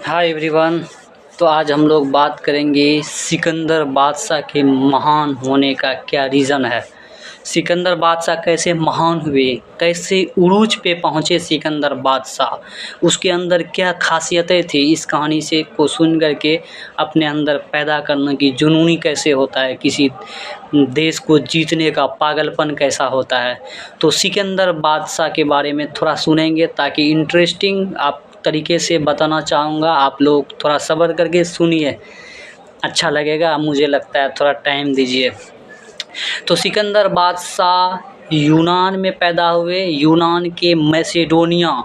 Hi everyone. तो आज हम लोग बात करेंगे सिकंदर बादशाह के महान होने का क्या रीज़न है। सिकंदर बादशाह कैसे महान हुए, कैसे उरूज पे पहुँचे सिकंदर बादशाह, उसके अंदर क्या खासियतें थी। इस कहानी से को सुन करके अपने अंदर पैदा करने की जुनूनी कैसे होता है, किसी देश को जीतने का पागलपन कैसा होता है। तो सिकंदर बादशाह के बारे में थोड़ा सुनेंगे ताकि इंटरेस्टिंग आप तरीके से बताना चाहूँगा। आप लोग थोड़ा सब्र करके सुनिए, अच्छा लगेगा। मुझे लगता है थोड़ा टाइम दीजिए। तो सिकंदर बादशाह यूनान में पैदा हुए। यूनान के मैसेडोनिया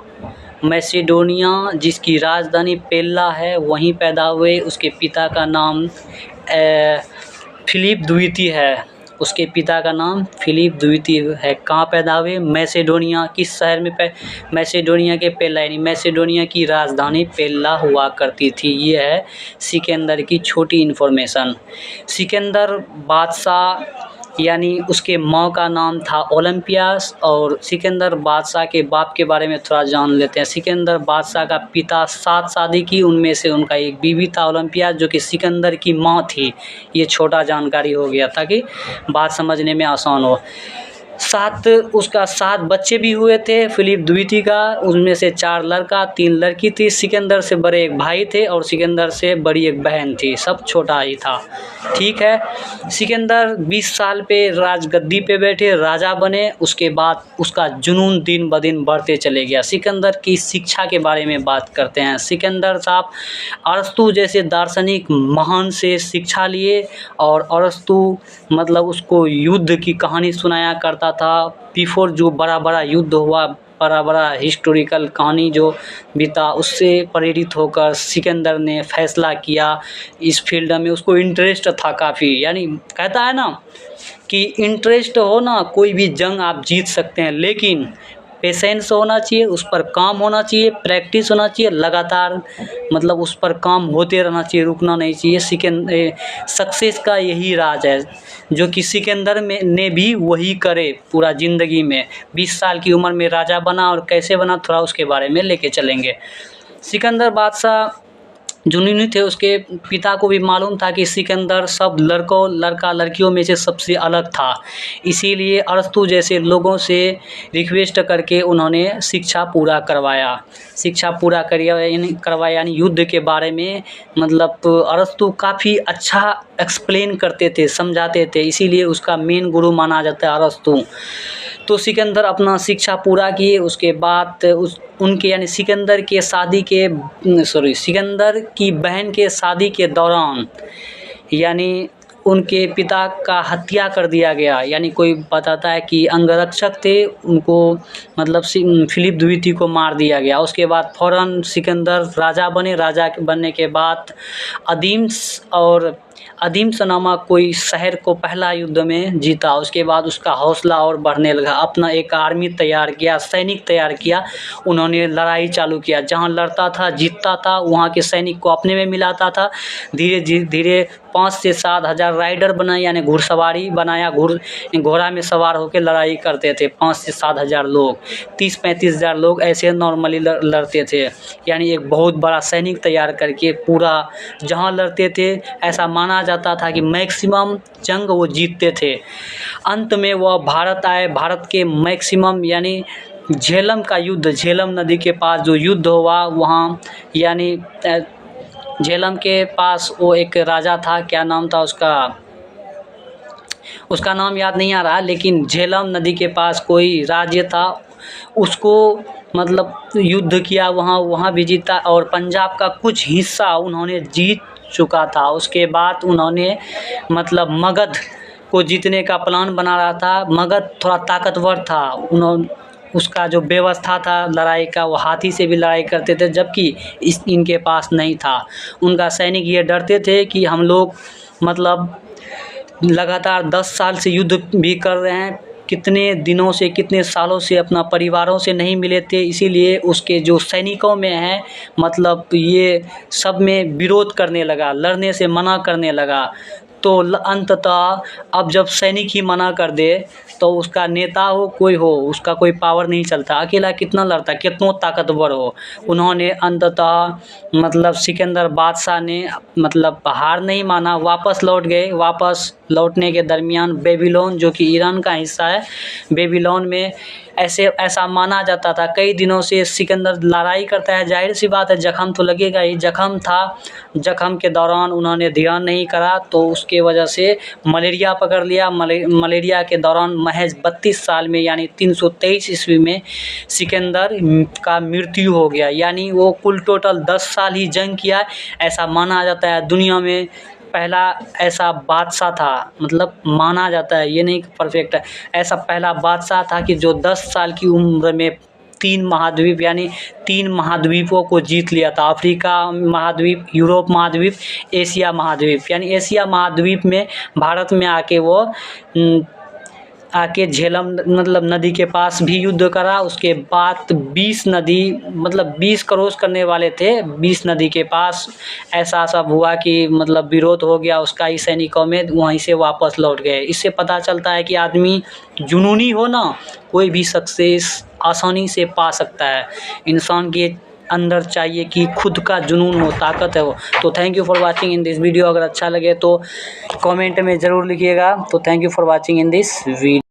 जिसकी राजधानी पेल्ला है, वहीं पैदा हुए। उसके पिता का नाम फिलिप द्वितीय है। उसके पिता का नाम फिलिप द्वितीय है। कहाँ पैदा हुए? मैसेडोनिया। किस शहर में? मैसेडोनिया के पेल्ला, यानी मैसेडोनिया की राजधानी पेल्ला हुआ करती थी। ये है सिकंदर की छोटी इन्फॉर्मेशन। सिकंदर बादशाह यानी उसके माँ का नाम था ओलंपियास। और सिकंदर बादशाह के बाप के बारे में थोड़ा जान लेते हैं। सिकंदर बादशाह का पिता 7 शादी की, उनमें से उनका एक बीवी था ओलंपियास, जो कि सिकंदर की माँ थी। ये छोटा जानकारी हो गया ताकि बात समझने में आसान हो। उसका 7 बच्चे भी हुए थे फिलिप द्वितीय का। उनमें से 4 लड़का 3 लड़की थी। सिकंदर से बड़े एक भाई थे और सिकंदर से बड़ी एक बहन थी। सब छोटा ही था, ठीक है। सिकंदर 20 साल पे राजगद्दी पे बैठे, राजा बने। उसके बाद उसका जुनून दिन ब दिन बढ़ते चले गया। सिकंदर की शिक्षा के बारे में बात करते हैं। सिकंदर साहब अरस्तु जैसे दार्शनिक महान से शिक्षा लिए। और अरस्तु मतलब उसको युद्ध की कहानी सुनाया करता था। बिफोर जो बड़ा बड़ा युद्ध हुआ, बड़ा बड़ा हिस्टोरिकल कहानी जो बीता, उससे प्रेरित होकर सिकंदर ने फैसला किया इस फील्ड में। उसको इंटरेस्ट था काफ़ी, यानी कहता है ना कि इंटरेस्ट हो ना, कोई भी जंग आप जीत सकते हैं, लेकिन पेशेंस होना चाहिए, उस पर काम होना चाहिए, प्रैक्टिस होना चाहिए लगातार। मतलब उस पर काम होते रहना चाहिए, रुकना नहीं चाहिए। सक्सेस का यही राज है जो कि सिकंदर में ने भी वही करे पूरा ज़िंदगी में। 20 साल की उम्र में राजा बना, और कैसे बना थोड़ा उसके बारे में लेके चलेंगे। सिकंदर बादशाह जुनूनी थे। उसके पिता को भी मालूम था कि सिकंदर सब लड़का लड़कियों में से सबसे अलग था। इसीलिए अरस्तु जैसे लोगों से रिक्वेस्ट करके उन्होंने शिक्षा पूरा करवाया। यानी युद्ध के बारे में। मतलब अरस्तु काफ़ी अच्छा एक्सप्लेन करते थे, समझाते थे, इसीलिए उसका मेन गुरु माना जाता है अरस्तु। तो सिकंदर अपना शिक्षा पूरा किए। उसके बाद उनके यानी सिकंदर की बहन के शादी के दौरान यानी उनके पिता का हत्या कर दिया गया। यानी कोई बताता है कि अंगरक्षक थे, उनको मतलब फिलिप द्वितीय को मार दिया गया। उसके बाद फ़ौरन सिकंदर राजा बने। राजा बनने के बाद अदीम्स नामक कोई शहर को पहला युद्ध में जीता। उसके बाद उसका हौसला और बढ़ने लगा। अपना एक आर्मी तैयार किया, सैनिक तैयार किया। उन्होंने लड़ाई चालू किया। जहाँ लड़ता था, जीतता था, वहाँ के सैनिक को अपने में मिलाता था। धीरे धीरे 5 से 7 हज़ार राइडर बनाए, यानी घुड़सवारी बनाया। घोड़ा में सवार होकर लड़ाई करते थे। 5 से 7 हज़ार लोग, 30-35 हज़ार लोग ऐसे नॉर्मली लड़ते थे। यानी एक बहुत बड़ा सैनिक तैयार करके पूरा जहाँ लड़ते थे, ऐसा माना जाता था कि मैक्सिमम जंग वो जीतते थे। अंत में वह भारत आए। भारत के मैक्सिमम यानी झेलम का युद्ध, झेलम नदी के पास जो युद्ध हुआ, वहाँ यानी झेलम के पास वो एक राजा था, क्या नाम था उसका नाम याद नहीं आ रहा, लेकिन झेलम नदी के पास कोई राज्य था, उसको मतलब युद्ध किया, वहाँ भी जीता। और पंजाब का कुछ हिस्सा उन्होंने जीत चुका था। उसके बाद उन्होंने मतलब मगध को जीतने का प्लान बना रहा था। मगध थोड़ा ताकतवर था, उसका जो व्यवस्था था लड़ाई का, वो हाथी से भी लड़ाई करते थे, जबकि इनके पास नहीं था। उनका सैनिक ये डरते थे कि हम लोग मतलब लगातार 10 साल से युद्ध भी कर रहे हैं, कितने दिनों से, कितने सालों से अपना परिवारों से नहीं मिले थे। इसीलिए उसके जो सैनिकों में है, मतलब ये सब में विरोध करने लगा, लड़ने से मना करने लगा। तो अंततः अब जब सैनिक ही मना कर दे तो उसका नेता हो कोई हो, उसका कोई पावर नहीं चलता, अकेला कितना लड़ता, कितना ताकतवर हो। उन्होंने अंततः मतलब सिकंदर बादशाह ने मतलब हार नहीं माना, वापस लौट गए। वापस लौटने के दरमियान बेबीलोन, जो कि ईरान का हिस्सा है, बेबीलोन में ऐसा माना जाता था कई दिनों से सिकंदर लड़ाई करता है, जाहिर सी बात है जख्म तो लगेगा ही। जख्म था, जख्म के दौरान उन्होंने ध्यान नहीं करा तो उसके वजह से मलेरिया पकड़ लिया। मलेरिया के दौरान महज 32 साल में यानी 323 ईस्वी में सिकंदर का मृत्यु हो गया। यानी वो कुल टोटल 10 साल ही जंग किया, ऐसा माना जाता है। दुनिया में पहला ऐसा बादशाह था, मतलब माना जाता है, ये नहीं परफेक्ट है, ऐसा पहला बादशाह था कि जो 10 साल की उम्र में 3 महाद्वीप यानी 3 महाद्वीपों को जीत लिया था। अफ्रीका महाद्वीप, यूरोप महाद्वीप, एशिया महाद्वीप। यानी एशिया महाद्वीप में भारत में आके वो झेलम मतलब नदी के पास भी युद्ध करा। उसके बाद 20 नदी मतलब 20 क्रॉस करने वाले थे, 20 नदी के पास ऐसा सब हुआ कि मतलब विरोध हो गया उसका ही सैनिकों में, वहीं से वापस लौट गए। इससे पता चलता है कि आदमी जुनूनी हो ना, कोई भी सक्सेस आसानी से पा सकता है। इंसान के अंदर चाहिए कि खुद का जुनून हो, ताकत है वो। तो thank you for watching in this video. अगर अच्छा लगे तो कमेंट में ज़रूर लिखिएगा। तो thank you for watching in this video.